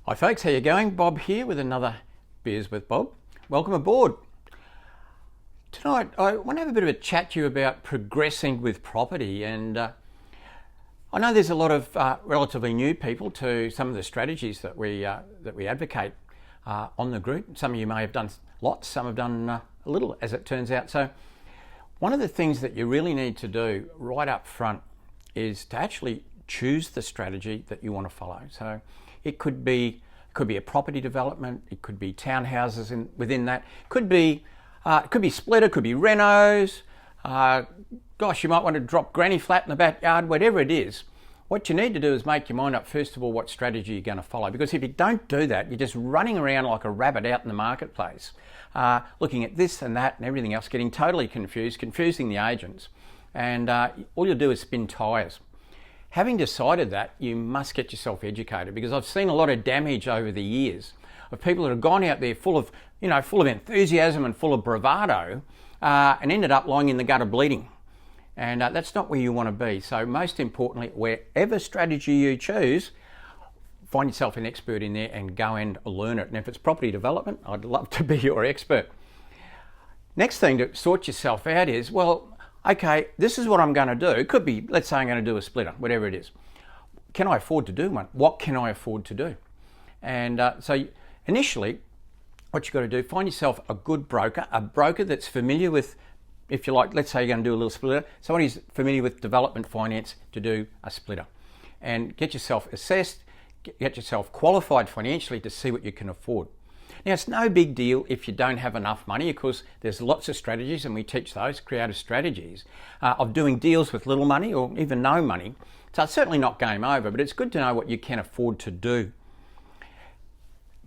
Hi folks, how you going? Bob here with another Beers with Bob. Welcome aboard. Tonight I want to have a bit of a chat to you about progressing with property, and I know there's a lot of relatively new people to some of the strategies that we advocate on the group. Some of you may have done lots, some have done a little, as it turns out. So one of the things that you really need to do right up front is to actually choose the strategy that you want to follow. So it could be a property development, it could be townhouses within that, it could be splitter, could be renos, gosh, you might want to drop granny flat in the backyard, whatever it is. What you need to do is make your mind up, first of all, what strategy you're going to follow. Because if you don't do that, you're just running around like a rabbit out in the marketplace, looking at this and that and everything else, getting totally confused, confusing the agents, and all you'll do is spin tyres. Having decided that, you must get yourself educated, because I've seen a lot of damage over the years of people that have gone out there full of enthusiasm and full of bravado, and ended up lying in the gutter bleeding. And that's not where you want to be. So most importantly, wherever strategy you choose, find yourself an expert in there and go and learn it. And if it's property development, I'd love to be your expert. Next thing to sort yourself out is, well, okay, this is what I'm going to do. It could be, let's say I'm going to do a splitter, whatever it is. Can I afford to do one? What can I afford to do? And so initially, what you've got to do, find yourself a good broker, a broker that's familiar with, if you like, let's say you're going to do a little splitter, someone who's familiar with development finance to do a splitter. And get yourself assessed, get yourself qualified financially to see what you can afford. Now, it's no big deal if you don't have enough money, because there's lots of strategies, and we teach those creative strategies of doing deals with little money or even no money. So it's certainly not game over, but it's good to know what you can afford to do.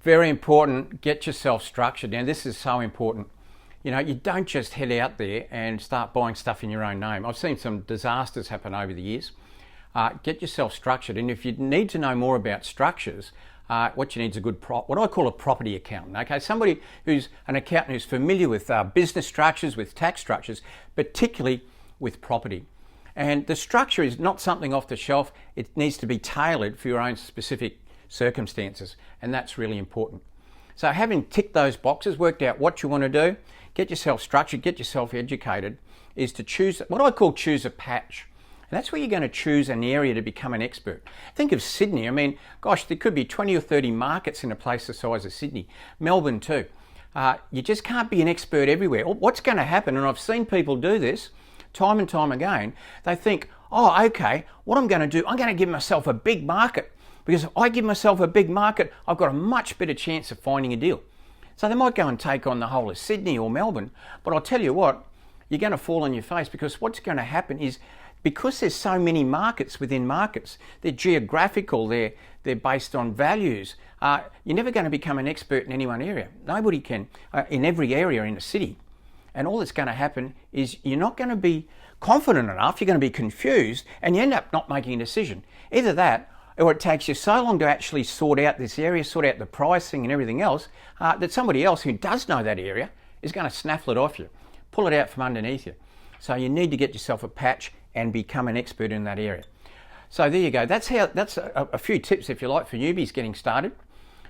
Very important, get yourself structured. Now, this is so important. You know, you don't just head out there and start buying stuff in your own name. I've seen some disasters happen over the years. Get yourself structured, and if you need to know more about structures, what you need is what I call a property accountant. Okay, somebody who's an accountant who's familiar with business structures, with tax structures, particularly with property. And the structure is not something off the shelf. It needs to be tailored for your own specific circumstances, and that's really important. So having ticked those boxes, worked out what you want to do, get yourself structured, get yourself educated, is to choose what I call choose a patch. And that's where you're going to choose an area to become an expert. Think of Sydney. I mean, gosh, there could be 20 or 30 markets in a place the size of Sydney. Melbourne too. You just can't be an expert everywhere. What's going to happen, and I've seen people do this time and time again, they think, oh, okay, what I'm going to do, I'm going to give myself a big market, because if I give myself a big market, I've got a much better chance of finding a deal. So they might go and take on the whole of Sydney or Melbourne, but I'll tell you what, you're going to fall on your face, because what's going to happen is, because there's so many markets within markets, they're geographical, they're based on values, you're never going to become an expert in any one area. Nobody can in every area in a city. And all that's going to happen is you're not going to be confident enough, you're going to be confused, and you end up not making a decision. Either that, or it takes you so long to actually sort out this area, sort out the pricing and everything else, that somebody else who does know that area is going to snaffle it off you, pull it out from underneath you. So you need to get yourself a patch and become an expert in that area. So there you go. That's a few tips, if you like, for newbies getting started.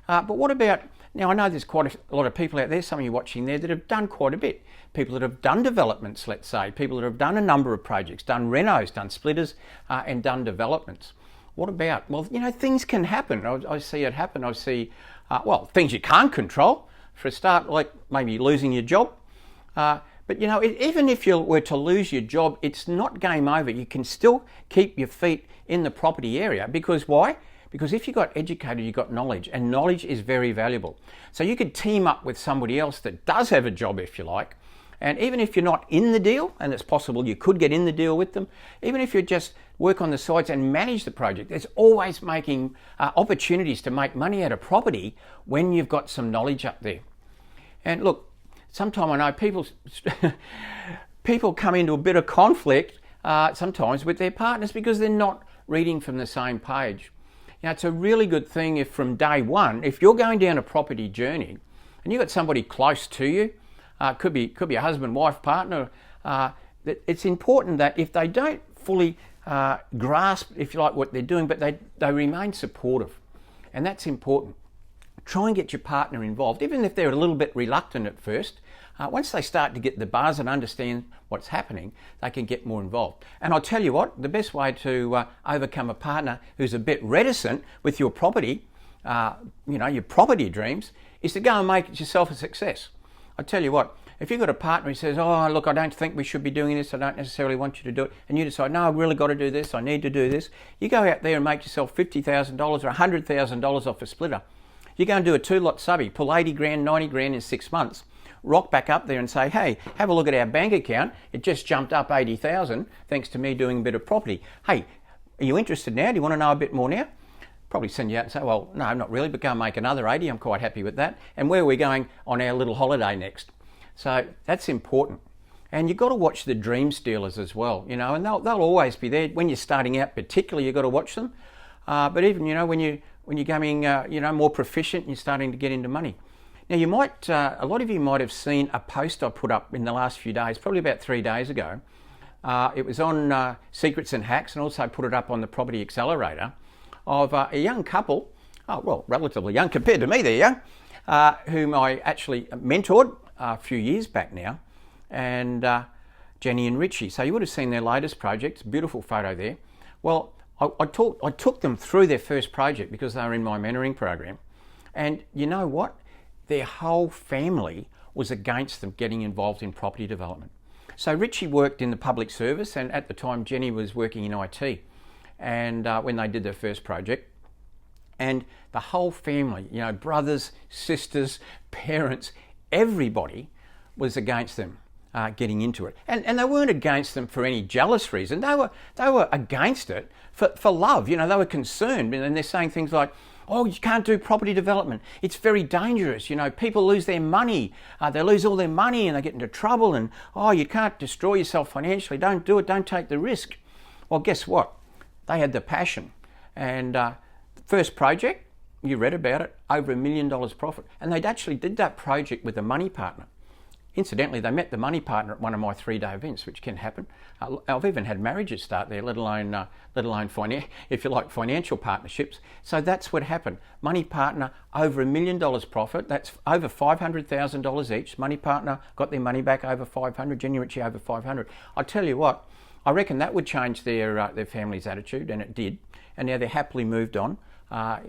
But what about, now I know there's quite a lot of people out there, some of you watching there, that have done quite a bit. People that have done developments, let's say, people that have done a number of projects, done renos, done splitters, and done developments. What about, well, you know, things can happen. I see it happen. I see, things you can't control. For a start, like maybe losing your job. But you know, even if you were to lose your job, it's not game over. You can still keep your feet in the property area. Because why? Because if you got educated, you got knowledge, and knowledge is very valuable. So you could team up with somebody else that does have a job, if you like. And even if you're not in the deal, and it's possible you could get in the deal with them, even if you just work on the sides and manage the project, there's always making opportunities to make money out of property when you've got some knowledge up there. And look, sometimes I know people come into a bit of conflict sometimes with their partners because they're not reading from the same page. You know, it's a really good thing if from day one, if you're going down a property journey and you've got somebody close to you, could be a husband, wife, partner, it's important that if they don't fully grasp, if you like, what they're doing, but they remain supportive. And that's important. Try and get your partner involved, even if they're a little bit reluctant at first. Once they start to get the buzz and understand what's happening, they can get more involved. And I'll tell you what, the best way to overcome a partner who's a bit reticent with your property, your property dreams, is to go and make it yourself a success. I'll tell you what, if you've got a partner who says, oh, look, I don't think we should be doing this, I don't necessarily want you to do it, and you decide, no, I've really got to do this, I need to do this, you go out there and make yourself $50,000 or $100,000 off a splitter. You go and do a 2-lot subby, pull 80 grand, 90 grand in 6 months, rock back up there and say, hey, have a look at our bank account, it just jumped up 80,000 thanks to me doing a bit of property. Hey, are you interested now? Do you want to know a bit more now? Probably send you out and say, well, no, not really, but go and make another 80, I'm quite happy with that. And where are we going on our little holiday next? So that's important. And you've got to watch the dream stealers as well, and they'll always be there. When you're starting out particularly, you've got to watch them. But even, when you're becoming, more proficient and you're starting to get into money. Now you might, a lot of you might have seen a post I put up in the last few days, probably about 3 days ago. It was on Secrets and Hacks, and also put it up on the Property Accelerator, of a young couple, relatively young compared to me, they're young, whom I actually mentored a few years back now, and Jenny and Richie. So you would have seen their latest project, beautiful photo there. Well, I took them through their first project because they were in my mentoring program, and you know what? Their whole family was against them getting involved in property development. So Richie worked in the public service, and at the time Jenny was working in IT, and when they did their first project, and the whole family, brothers, sisters, parents, everybody was against them getting into it. And they weren't against them for any jealous reason. They were against it for love. They were concerned, and they're saying things like, oh, you can't do property development. It's very dangerous. People lose their money. They lose all their money and they get into trouble. And, oh, you can't destroy yourself financially. Don't do it. Don't take the risk. Well, guess what? They had the passion. And the first project, you read about it, over $1 million profit. And they'd actually did that project with a money partner. Incidentally, they met the money partner at one of my 3-day events, which can happen. I've even had marriages start there, let alone financial partnerships. So that's what happened. Money partner, over $1 million profit. That's over $500,000 each. Money partner got their money back over 500. Jenny Richie over 500. I tell you what, I reckon that would change their family's attitude, and it did. And now they're happily moved on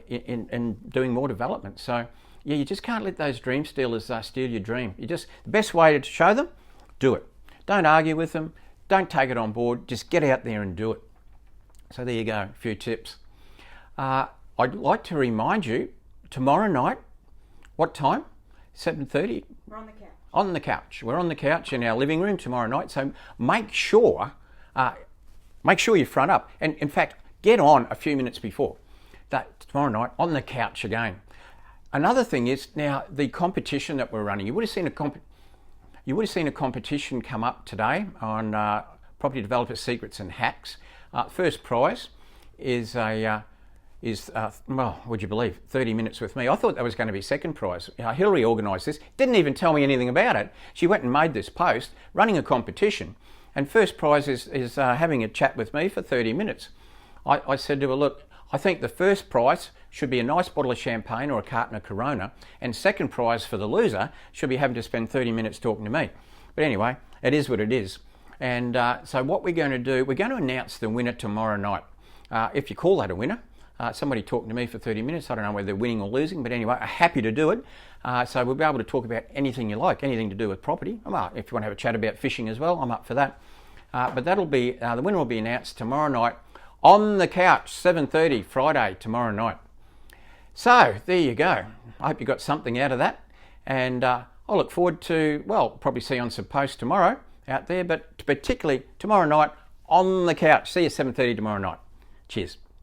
in doing more development. So. Yeah, you just can't let those dream stealers steal your dream. The best way to show them, do it. Don't argue with them. Don't take it on board. Just get out there and do it. So there you go, a few tips. I'd like to remind you, tomorrow night, what time? 7:30? We're on the couch. On the couch. We're on the couch in our living room tomorrow night. So make sure you front up. And in fact, get on a few minutes before. That tomorrow night, on the couch again. Another thing is, now the competition that we're running, you would have seen a competition come up today on Property Developer Secrets and Hacks. First prize is would you believe, 30 minutes with me. I thought that was going to be second prize. Hillary organised this, didn't even tell me anything about it. She went and made this post, running a competition, and first prize is having a chat with me for 30 minutes. I said to her, look, I think the first prize should be a nice bottle of champagne or a carton of Corona, and second prize for the loser should be having to spend 30 minutes talking to me. But anyway, it is what it is. And so what we're going to do, we're going to announce the winner tomorrow night. If you call that a winner, somebody talking to me for 30 minutes, I don't know whether they're winning or losing, but anyway, I'm happy to do it. So we'll be able to talk about anything you like, anything to do with property. If you want to have a chat about fishing as well, I'm up for that. But that'll be, the winner will be announced tomorrow night on the couch, 7:30, Friday, tomorrow night. So there you go. I hope you got something out of that. And I look forward to, probably see you on some posts tomorrow out there, but particularly tomorrow night on the couch. See you 7:30 tomorrow night. Cheers.